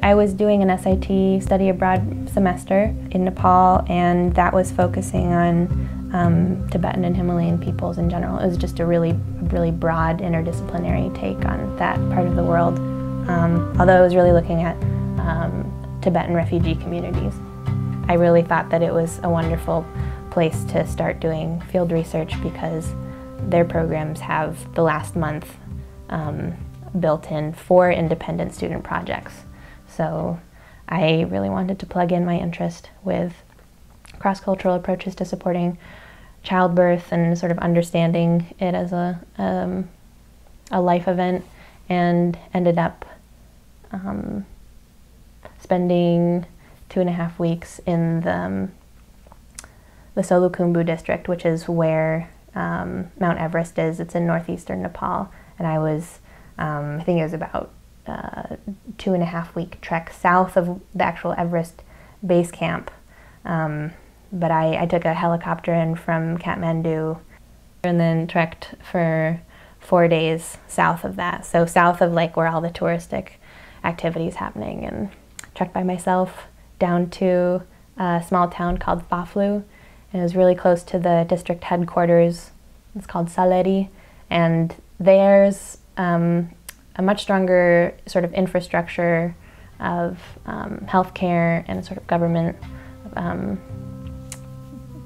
I was doing an SIT study abroad semester in Nepal, and that was focusing on Tibetan and Himalayan peoples in general. It was just a really broad interdisciplinary take on that part of the world, although I was really looking at Tibetan refugee communities. I really thought that it was a wonderful place to start doing field research because their programs have the last month built in for independent student projects. So I really wanted to plug in my interest with cross-cultural approaches to supporting childbirth and sort of understanding it as a life event, and ended up spending 2.5 weeks in the Solukhumbu district, which is where Mount Everest is. It's in northeastern Nepal, and I was, I think it was about 2.5-week trek south of the actual Everest base camp. But I took a helicopter in from Kathmandu and then trekked for 4 days south of that. So south of like where all the touristic activities happening, and trekked by myself down to a small town called Phaflu. And it was really close to the district headquarters. It's called Saleri, and there's a much stronger sort of infrastructure of healthcare and sort of government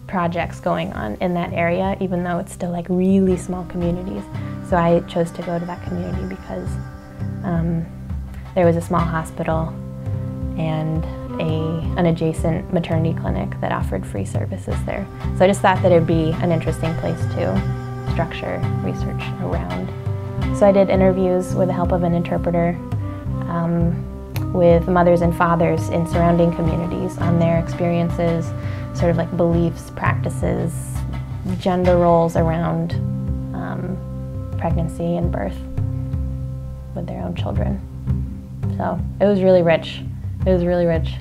projects going on in that area, even though it's still like really small communities. So I chose to go to that community because there was a small hospital and an adjacent maternity clinic that offered free services there. So I just thought that it would be an interesting place to structure research around. So I did interviews with the help of an interpreter with mothers and fathers in surrounding communities on their experiences, sort of like beliefs, practices, gender roles around pregnancy and birth with their own children. So it was really rich. It was really rich.